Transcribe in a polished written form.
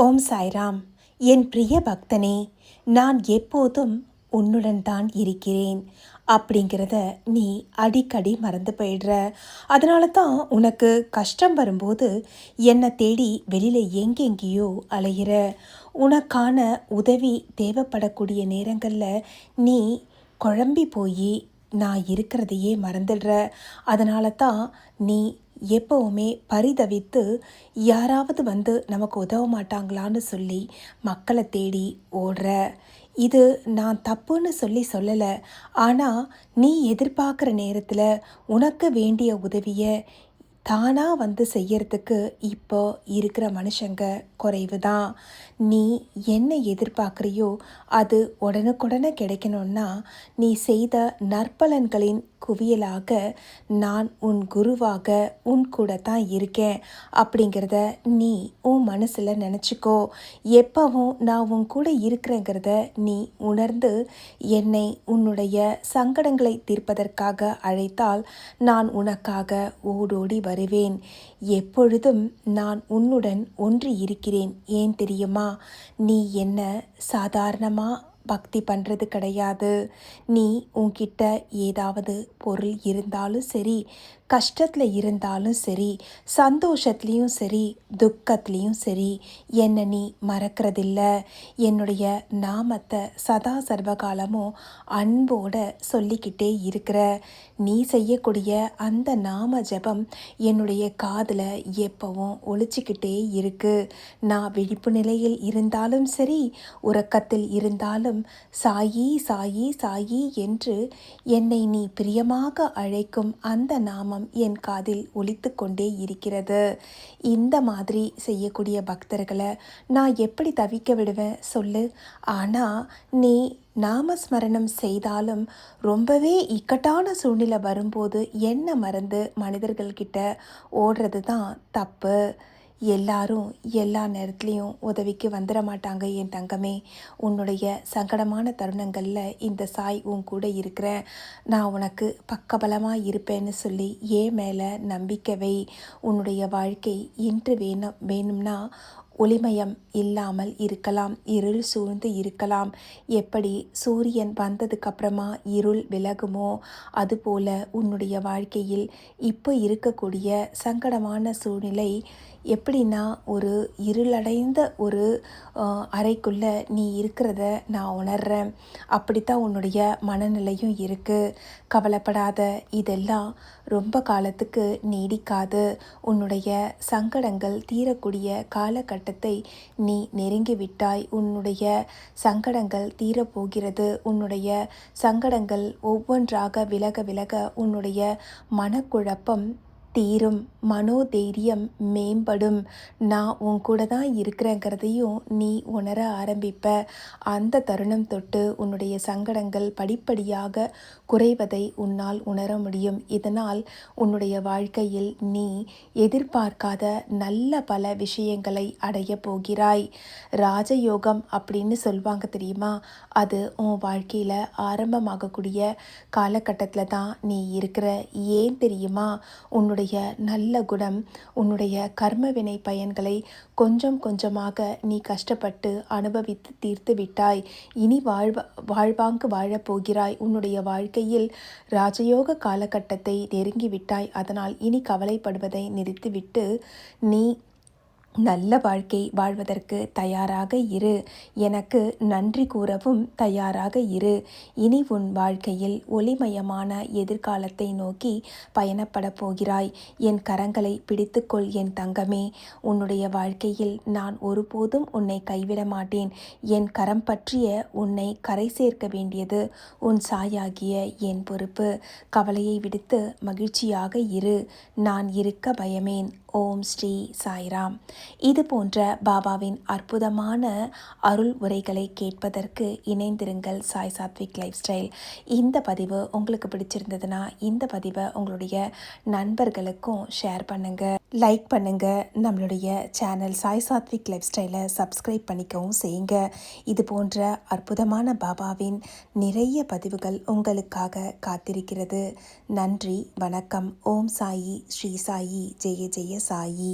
ஓம் சாய்ராம். என் பிரிய பக்தனே, நான் எப்போதும் உன்னுடன் தான் இருக்கிறேன் அப்படிங்கிறத நீ அடிக்கடி மறந்து போயிடுற. அதனால தான் உனக்கு கஷ்டம் வரும்போது என்னை தேடி வெளியில் எங்கெங்கேயோ அலைகிற. உனக்கான உதவி தேவைப்படக்கூடிய நேரங்களில் நீ குழம்பி போய் நான் இருக்கிறதையே மறந்துடுற. அதனால தான் நீ எப்போவுமே பரிதவித்து யாராவது வந்து நமக்கு உதவ மாட்டாங்களான்னு சொல்லி மக்களை தேடி ஓடுற. இது நான் தப்புன்னு சொல்லலை. ஆனால் நீ எதிர்பார்க்குற நேரத்தில் உனக்கு வேண்டிய உதவியை தானாக வந்து செய்யறதுக்கு இப்போ இருக்கிற மனுஷங்க குறைவு தான். நீ என்ன எதிர்பார்க்குறியோ அது உடனுக்குடனே கிடைக்கணும்னா நீ செய்த நற்பலன்களின் குவியலாக நான் உன் குருவாக உன் கூட தான் இருக்கேன் அப்படிங்கிறத நீ உன் மனசில் நினச்சிக்கோ. எப்பவும் நான் உன் கூட இருக்கிறேங்கிறத நீ உணர்ந்து என்னை உன்னுடைய சங்கடங்களை தீர்ப்பதற்காக அழைத்தால் நான் உனக்காக ஓடோடி வருவேன். எப்பொழுதும் நான் உன்னுடன் ஒன்றி இருக்கிறேன். ஏன் தெரியுமா? நீ என்ன சாதாரணமாக பக்தி பண்ணுறது கிடையாது. நீ உன்கிட்ட ஏதாவது பொருள் இருந்தாலும் சரி, கஷ்டத்தில் இருந்தாலும் சரி, சந்தோஷத்துலேயும் சரி, துக்கத்துலேயும் சரி, என்னை நீ மறக்கிறதில்ல. என்னுடைய நாமத்தை சதா சர்வகாலமும் அன்போட சொல்லிக்கிட்டே இருக்கிற. நீ செய்யக்கூடிய அந்த நாம ஜபம் என்னுடைய காதில் எப்பவும் ஒலிச்சிக்கிட்டே இருக்கு. நான் விழிப்பு நிலையில் இருந்தாலும் சரி, உறக்கத்தில் இருந்தாலும் சாயி சாயி சாயி என்று என்னை நீ பிரியமாக அழைக்கும் அந்த நாமம் என் காதில் ஒலித்து கொண்டே இருக்கிறது. இந்த மாதிரி செய்யக்கூடிய பக்தர்களை நான் எப்படி தவிக்க விடுவேன் சொல்லு? ஆனால் நீ நாமஸ்மரணம் செய்தாலும் ரொம்பவே இக்கட்டான சூழ்நிலை வரும்போது என்ன மறந்து மனிதர்கள்கிட்ட ஓடுறது தான் தப்பு. எல்லாரும் எல்லா நேரத்துலையும் உதவிக்கு வந்துட மாட்டாங்க என் தங்கமே. உன்னுடைய சங்கடமான தருணங்களில் இந்த சாய் உன் கூட இருக்கிறேன், நான் உனக்கு பக்கபலமாக இருப்பேன்னு சொல்லி ஏன் மேலே நம்பிக்கை வை. உன்னுடைய வாழ்க்கை இன்று வேணும்னா ஒளிமயம் இல்லாமல் இருக்கலாம், இருள் சூழ்ந்து இருக்கலாம். எப்படி சூரியன் வந்ததுக்கப்புறமா இருள் விலகுமோ அதுபோல் உன்னுடைய வாழ்க்கையில் இப்போ இருக்கக்கூடிய சங்கடமான சூழ்நிலை எப்படின்னா ஒரு இருளடைந்த ஒரு அறைக்குள்ளே நீ இருக்கிறத நான் உணர்கிறேன். அப்படித்தான் உன்னுடைய மனநிலையும் இருக்குது. கவலைப்படாத, இதெல்லாம் ரொம்ப காலத்துக்கு நீடிக்காது. உன்னுடைய சங்கடங்கள் தீரக்கூடிய காலகட்டத்தை நீ நெருங்கிவிட்டாய். உன்னுடைய சங்கடங்கள் தீரப்போகிறது. உன்னுடைய சங்கடங்கள் ஒவ்வொன்றாக விலக விலக உன்னுடைய மனக்குழப்பம் தீரும், மனோதைரியம் மேம்படும். நான் உன் கூட தான் இருக்கிறேங்கிறதையும் நீ உணர ஆரம்பிப்ப. அந்த தருணம் தொட்டு உன்னுடைய சங்கடங்கள் படிப்படியாக குறைவதை உன்னால் உணர முடியும். இதனால் உன்னுடைய வாழ்க்கையில் நீ எதிர்பார்க்காத நல்ல பல விஷயங்களை அடைய போகிறாய். ராஜயோகம் அப்படின்னு சொல்வாங்க தெரியுமா? அது உன் வாழ்க்கையில் ஆரம்பமாகக்கூடிய காலகட்டத்தில் தான் நீ இருக்கிற. ஏன் தெரியுமா? உன்னுடைய நல்ல குணம், உன்னுடைய கர்மவினை பயன்களை கொஞ்சம் கொஞ்சமாக நீ கஷ்டப்பட்டு அனுபவித்து தீர்த்து விட்டாய். இனி வாழ்வாங்கு வாழப்போகிறாய். உன்னுடைய வாழ்க்கையில் ராஜயோக காலகட்டத்தை நெருங்கிவிட்டாய். அதனால் இனி கவலைப்படுவதை நிறுத்திவிட்டு நீ நல்ல வாழ்க்கை வாழ்வதற்கு தயாராக இரு. எனக்கு நன்றி கூறவும் தயாராக இரு. இனி உன் வாழ்க்கையில் ஒளிமயமான எதிர்காலத்தை நோக்கி பயணப்பட போகிறாய். என் கரங்களை பிடித்துக்கொள் என் தங்கமே. உன்னுடைய வாழ்க்கையில் நான் ஒருபோதும் உன்னை கைவிட மாட்டேன். என் கரம் பற்றிய உன்னை கரை சேர்க்க வேண்டியது உன் சாயாகிய என் பொறுப்பு. கவலையை விடுத்து மகிழ்ச்சியாக இரு. நான் இருக்க பயமேன். ஓம் ஸ்ரீ சாய்ராம். இது போன்ற பாபாவின் அற்புதமான அருள் உரைகளை கேட்பதற்கு இணைந்திருங்கள் சாய் சாத்விக் லைஃப் ஸ்டைல். இந்த பதிவு உங்களுக்கு பிடிச்சிருந்ததுன்னா இந்த பதிவை உங்களுடைய நண்பர்களுக்கும் ஷேர் பண்ணுங்கள், லைக் பண்ணுங்கள். நம்மளுடைய சேனல் சாய் சாத்விக் லைஃப் ஸ்டைலை சப்ஸ்கிரைப் பண்ணிக்கவும் செய்யுங்க. இது போன்ற அற்புதமான பாபாவின் நிறைய பதிவுகள் உங்களுக்காக காத்திருக்கிறது. நன்றி, வணக்கம். ஓம் சாயி, ஸ்ரீ சாயி, ஜெய ஜெய சாயி.